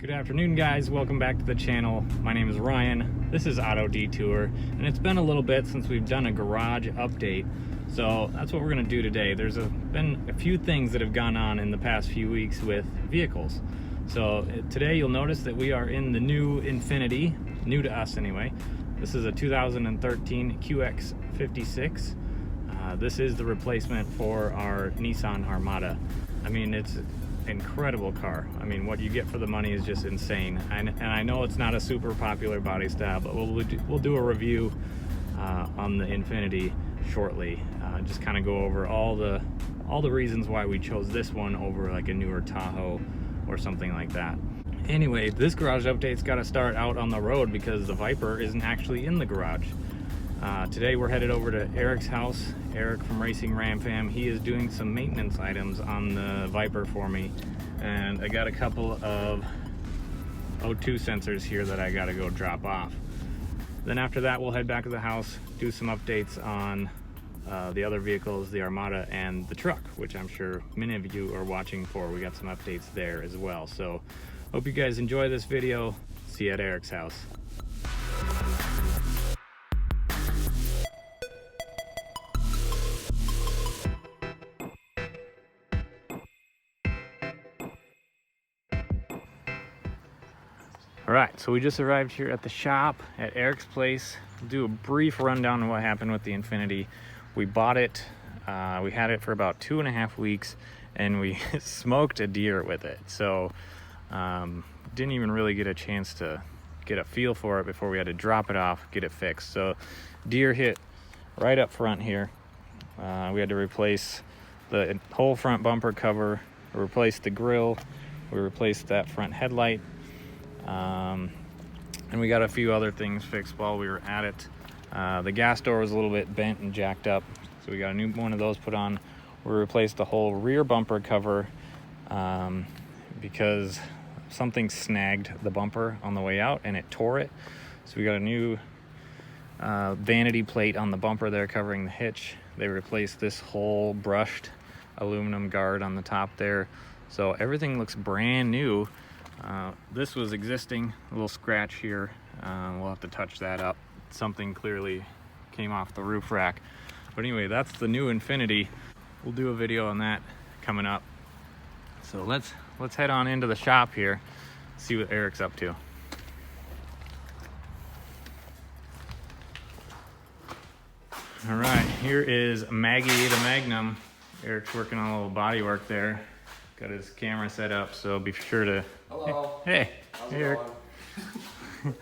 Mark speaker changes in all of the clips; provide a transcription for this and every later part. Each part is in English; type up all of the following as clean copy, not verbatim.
Speaker 1: Good afternoon, guys. Welcome back to the channel. My name is Ryan. This is Auto Detour, and it's been a little bit since we've done a garage update, so that's what we're going to do today. There's been a few things that have gone on in the past few weeks with vehicles. So today you'll notice that we are in the new Infiniti, new to us anyway. This is a 2013 QX56. This is the replacement for our Nissan Armada. I mean, it's incredible car. I mean, what you get for the money is just insane. And I know it's not a super popular body style, but we'll do a review on the Infiniti shortly. Just kind of go over all the reasons why we chose this one over like a newer Tahoe or something like that. Anyway, this garage update's got to start out on the road because the Viper isn't actually in the garage. Today we're headed over to Eric's house. Eric from Racing Ram Fam. He is doing some maintenance items on the Viper for me, and I got a couple of O2 sensors here that I got to go drop off. Then after that we'll head back to the house, do some updates on the other vehicles, the Armada and the truck, which I'm sure many of you are watching for. We got some updates there as well. So hope you guys enjoy this video. See you at Eric's house. All right, so we just arrived here at the shop at Eric's place. We'll do a brief rundown of what happened with the Infiniti. We bought it, we had it for about 2.5 weeks, and we smoked a deer with it. So didn't even really get a chance to get a feel for it before we had to drop it off, get it fixed. So deer hit right up front here. We had to replace the whole front bumper cover, replace the grille, we replaced that front headlight. And we got a few other things fixed while we were at it. The gas door was a little bit bent and jacked up, so we got a new one of those put on. We replaced the whole rear bumper cover because something snagged the bumper on the way out and it tore it. So we got a new vanity plate on the bumper there covering the hitch. They replaced this whole brushed aluminum guard on the top there. So everything looks brand new. This was existing, a little scratch here. We'll have to touch that up. Something clearly came off the roof rack. But anyway, that's the new Infiniti. We'll do a video on that coming up. So let's head on into the shop here, see what Eric's up to. All right, here is Maggie the Magnum. Eric's working on a little body work there. Got his camera set up, so be sure to...
Speaker 2: Hello.
Speaker 1: Hey,
Speaker 2: How's
Speaker 1: hey
Speaker 2: it
Speaker 1: Eric.
Speaker 2: going?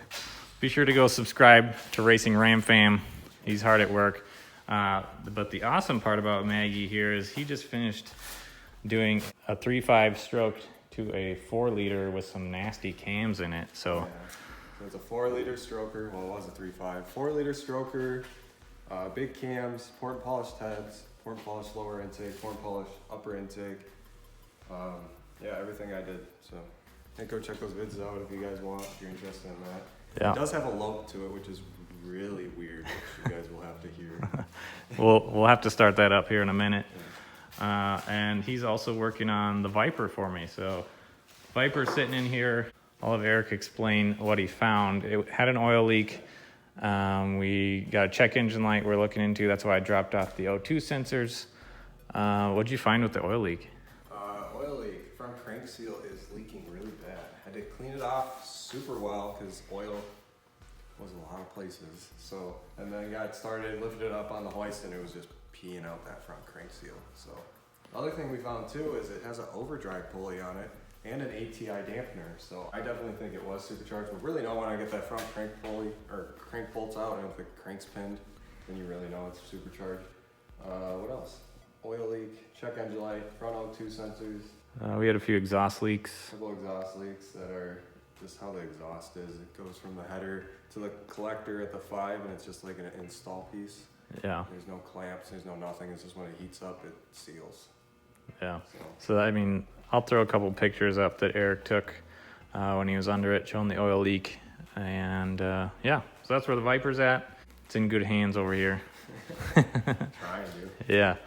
Speaker 1: Be sure to go subscribe to Racing Ram Fam. He's hard at work. But the awesome part about Maggie here is he just finished doing a 3.5 stroke to a 4-liter with some nasty cams in it. So,
Speaker 2: Yeah. So it's a 4-liter stroker. Well, it was a 3.5. 4-liter stroker, big cams, port and polished heads, port and polished lower intake, port and polished upper intake. Yeah, everything I did. So I think go check those vids out if you guys want, if you're interested in that.
Speaker 1: yeah.
Speaker 2: It does have a lope to it, which is really weird, which you guys will have to hear.
Speaker 1: We'll have to start that up here in a minute. And he's also working on the Viper for me. So Viper's sitting in here. I'll have Eric explain what he found. It had an oil leak. We got a check engine light we're looking into. That's why I dropped off the O2 sensors. What'd you find with the oil leak?
Speaker 2: Oil leak. Front crank seal is leaking really bad. Had to clean it off super well because oil was a lot of places. So, and then got started, lifted it up on the hoist, and it was just peeing out that front crank seal. So, the other thing we found too is it has an overdrive pulley on it and an ATI dampener. So, I definitely think it was supercharged. But really know when I get that front crank pulley or crank bolts out and if the crank's pinned, then you really know it's supercharged. What else? Oil leak, check engine light, front O2 sensors.
Speaker 1: We had a few exhaust leaks.
Speaker 2: A couple exhaust leaks that are just how the exhaust is. It goes from the header to the collector at the 5, and it's just like an install piece.
Speaker 1: Yeah.
Speaker 2: There's no clamps, there's no nothing. It's just when it heats up, it seals.
Speaker 1: Yeah.
Speaker 2: So
Speaker 1: So, I mean, I'll throw a couple pictures up that Eric took when he was under it, showing the oil leak. And yeah, so that's where the Viper's at. It's in good hands over here.
Speaker 2: trying to.
Speaker 1: Yeah.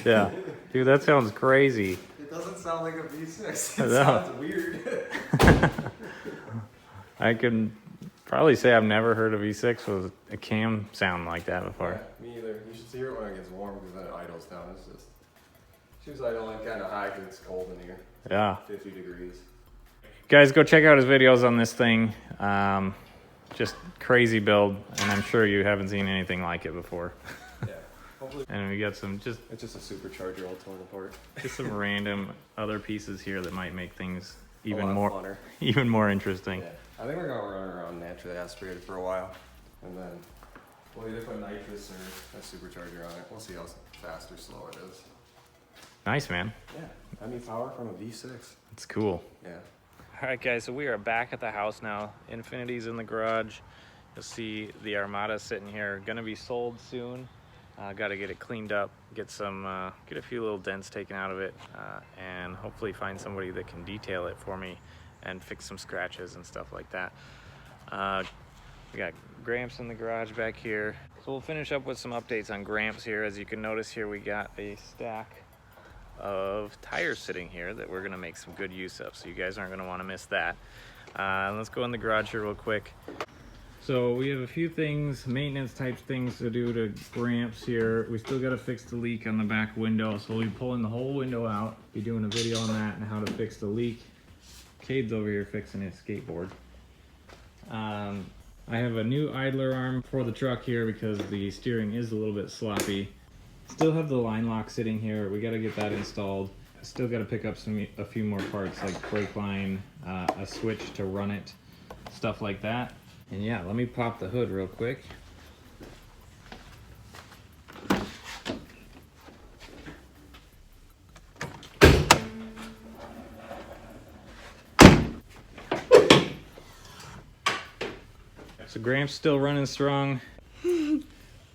Speaker 1: Yeah. Dude, that sounds crazy.
Speaker 2: It doesn't sound like a V6.
Speaker 1: I
Speaker 2: It
Speaker 1: know.
Speaker 2: sounds weird.
Speaker 1: I can probably say I've never heard a V6 with a cam sound like that before.
Speaker 2: Yeah, me either. You should hear it when it gets warm because then it idles down. It's just, she was idling kind of high because it's cold in here.
Speaker 1: Yeah.
Speaker 2: 50 degrees.
Speaker 1: Guys, go check out his videos on this thing. Just crazy build, and I'm sure you haven't seen anything like it before.
Speaker 2: Yeah. Hopefully.
Speaker 1: And we got some just
Speaker 2: It's just a supercharger all torn apart.
Speaker 1: some random other pieces here that might make things
Speaker 2: A
Speaker 1: even
Speaker 2: lot
Speaker 1: more
Speaker 2: funner.
Speaker 1: even more interesting.
Speaker 2: Yeah. I think we're gonna run around naturally aspirated for a while, and then we'll either put nitrous or a supercharger on it. We'll see how fast or slow it is.
Speaker 1: Nice, man.
Speaker 2: Yeah. I mean, power from a V6.
Speaker 1: It's cool.
Speaker 2: Yeah.
Speaker 1: All right, guys, so we are back at the house now. Infinity's in the garage. You'll see the Armada sitting here, gonna be sold soon. Got to get it cleaned up, get a few little dents taken out of it, and hopefully find somebody that can detail it for me and fix some scratches and stuff like that. We got Gramps in the garage back here. So we'll finish up with some updates on Gramps here. As you can notice here, we got a stack of tires sitting here that we're gonna make some good use of, so you guys aren't gonna wanna miss that. Let's go in the garage here real quick. So we have a few things, maintenance type things to do to Gramps here. We still gotta fix the leak on the back window, so we'll be pulling the whole window out, be doing a video on that and how to fix the leak. Cade's over here fixing his skateboard. I have a new idler arm for the truck here because the steering is a little bit sloppy. Still have the line lock sitting here. We got to get that installed. Still got to pick up a few more parts like brake line, a switch to run it, stuff like that. And yeah, let me pop the hood real quick. So Gramps still running strong.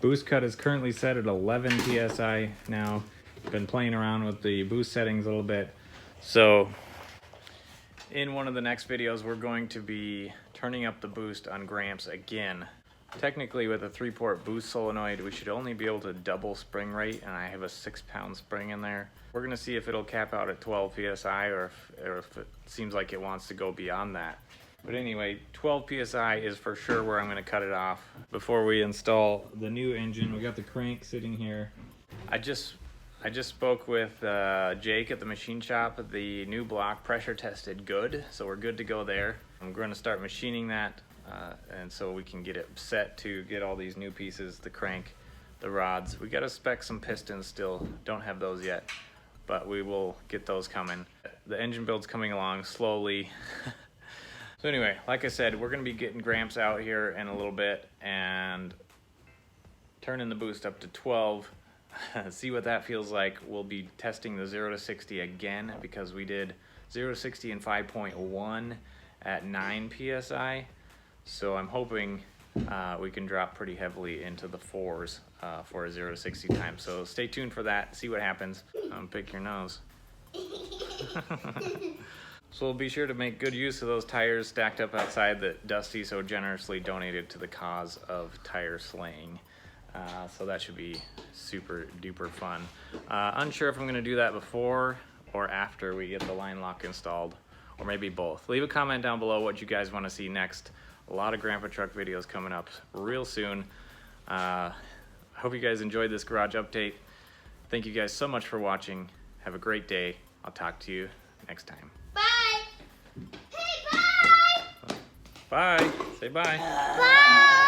Speaker 1: Boost cut is currently set at 11 PSI now. Been playing around with the boost settings a little bit. So in one of the next videos, we're going to be turning up the boost on Gramps again. Technically with a 3-port boost solenoid, we should only be able to double spring rate, and I have a 6-pound spring in there. We're gonna see if it'll cap out at 12 PSI or if it seems like it wants to go beyond that. But anyway, 12 PSI is for sure where I'm gonna cut it off. Before we install the new engine, we got the crank sitting here. I just spoke with Jake at the machine shop. The new block pressure tested good, so we're good to go there. I'm gonna start machining that, and so we can get it set to get all these new pieces, the crank, the rods. We gotta spec some pistons still, don't have those yet, but we will get those coming. The engine build's coming along slowly. So anyway, like I said, we're gonna be getting Gramps out here in a little bit and turning the boost up to 12. See what that feels like. We'll be testing the 0 to 60 again because we did 0 to 60 in 5.1 at 9 PSI. So I'm hoping we can drop pretty heavily into the 4s for a 0 to 60 time. So stay tuned for that, see what happens. Pick your nose. So we'll be sure to make good use of those tires stacked up outside that Dusty so generously donated to the cause of tire slaying. So that should be super duper fun. Unsure if I'm gonna do that before or after we get the line lock installed, or maybe both. Leave a comment down below what you guys wanna see next. A lot of Grandpa Truck videos coming up real soon. I hope you guys enjoyed this garage update. Thank you guys so much for watching. Have a great day. I'll talk to you next time.
Speaker 3: Bye. Hey, bye.
Speaker 1: Bye. Say bye.
Speaker 3: Bye.